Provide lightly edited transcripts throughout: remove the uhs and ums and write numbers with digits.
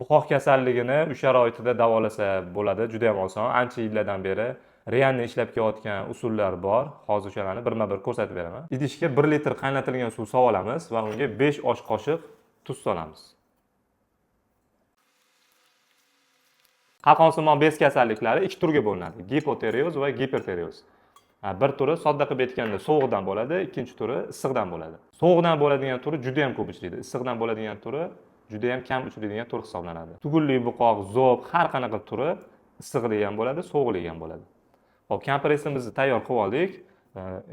Buqoq kasalligini uy sharoitida davolasa bo'ladi, juda ham oson. Ancha yillardan beri Rianni ishlab kelayotgan usullar bor. Hozir o'shalarni birma-bir ko'rsatib beraman. Idishga 1 litr qaynatilgan suv solamiz va unga 5 osh qoshiq tuz solamiz. Qalqonsimon bez kasalliklari 2 turga bo'linadi: gipotireoz va gipertireoz. Bir turi sodda qilib aytganda sovuqdan bo'ladi, ikkinchi turi issiqdan bo'ladi. Sovuqdan bo'ladigan turi juda ham ko'p uchraydi. Issiqdan bo'ladigan turi juda ham kam uchraydigan tur hisoblanadi. Tugunli buqoq, zo'b, har qanaqa turi issiqlik ham bo'ladi, sovuqlik ham bo'ladi. Xo'p, kompressimizni tayyor qilib oldik.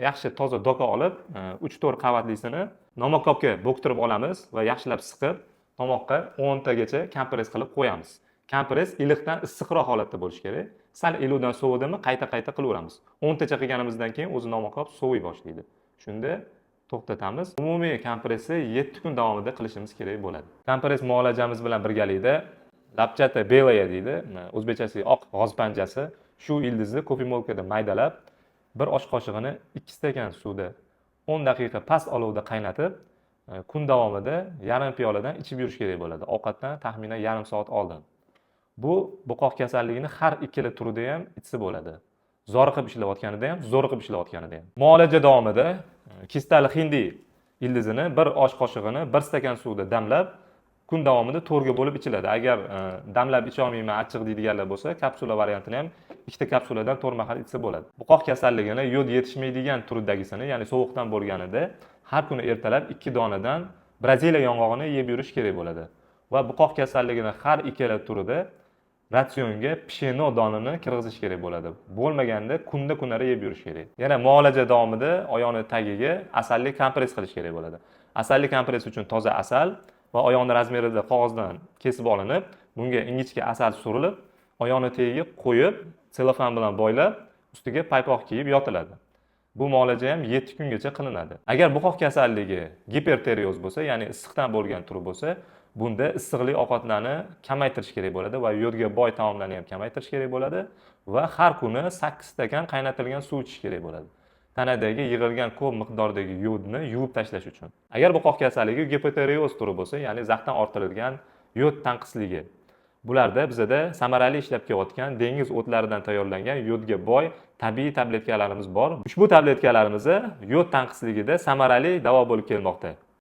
Yaxshi toza doka olib, 3-4 qavatlisini nomaqopga bo'ktirib olamiz va yaxshilab siqib, tomoqqa 10 tagacha kompress qilib qo'yamiz. Kompress iliqdan issiqroq holatda bo'lishi kerak. Sal iluvdan sovudimi, qayta qilaveramiz. 10 tacha qilganimizdan keyin o'zi nomaqop soviy boshlaydi. Shunda to'xtatamiz. Umumiy kompressni 7 kun davomida qilishimiz kerak bo'ladi. Kompress muolajamiz bilan birgalikda lapchata belaya deydi, o'zbekchasi oq g'oz panjasi. Shu ildizni kofemolkada maydalab, 1 osh qoshiqini 2 stakan suvda 10 daqiqa past olovda qaynatib, kun davomida yarim piyoladan ichib yurish kerak bo'ladi. Ovqatdan taxminan yarim soat oldin. Bu buqoq kasalligini har ikkala turida ham ichsa bo'ladi. Zoriqib ishlayotganida ham, zo'riqib ishlayotganida ham. Muolaja davomida kistali hindi ildizini 1 osh qoshig'ini 1 stakan suvda damlab, kun davomida to'rga bo'lib ichiladi. Agar damlab icha olmayman, achchiq deydiganlar bo'lsa, kapsula variantini ham 2 ta kapsuladan 4 mahal ichsa bo'ladi. Buqoq kasalligini yod yetishmaydigan turidagisini, ya'ni sovuqdan bo'lganida har kuni ertalab 2 donadan Braziliya yong'og'ini yeb yurish kerak bo'ladi. Va buqoq kasalligini har ikkala turida ratsionga pisheno donini kirg'izish kerak bo'ladi. Bo'lmaganda kunari yeb yurish kerak. Yana muolaja davomida oyoqning tagiga asalli kompress qilish kerak bo'ladi. Asalli kompress uchun toza asal va oyoqning razmerida qog'ozdan kesib olinib, bunga ingichka asal surilib, oyoqning tagiga qo'yib, selofan bilan boylab, ustiga paypoq kiyib yotiladi. Bu muolaja ham 7 kungacha qilinadi. Agar buqoq kasalligi gipertireoz bo'lsa, ya'ni issiqdan bo'lgan turi bo'lsa, bunda issiqli ovqatlarni kamaytirish kerak bo'ladi va yodga boy taomlarni ham kamaytirish kerak bo'ladi va har kuni 8 stakan qaynatilgan suv ichish kerak bo'ladi. Tanadagi yig'ilgan ko'p miqdordagi yodni yuvib tashlash uchun. Agar buqoq kasalligi gipotireoz turi bo'lsa, ya'ni zaxdan orttirilgan yod tanqisligi, bularda bizada samarali ishlab kelayotgan dengiz o'tlaridan tayyorlangan yodga boy tabiiy tabletkalarimiz bor. Ushbu tabletkalarimiz yod tanqisligida samarali davo bo'lib kelmoqda.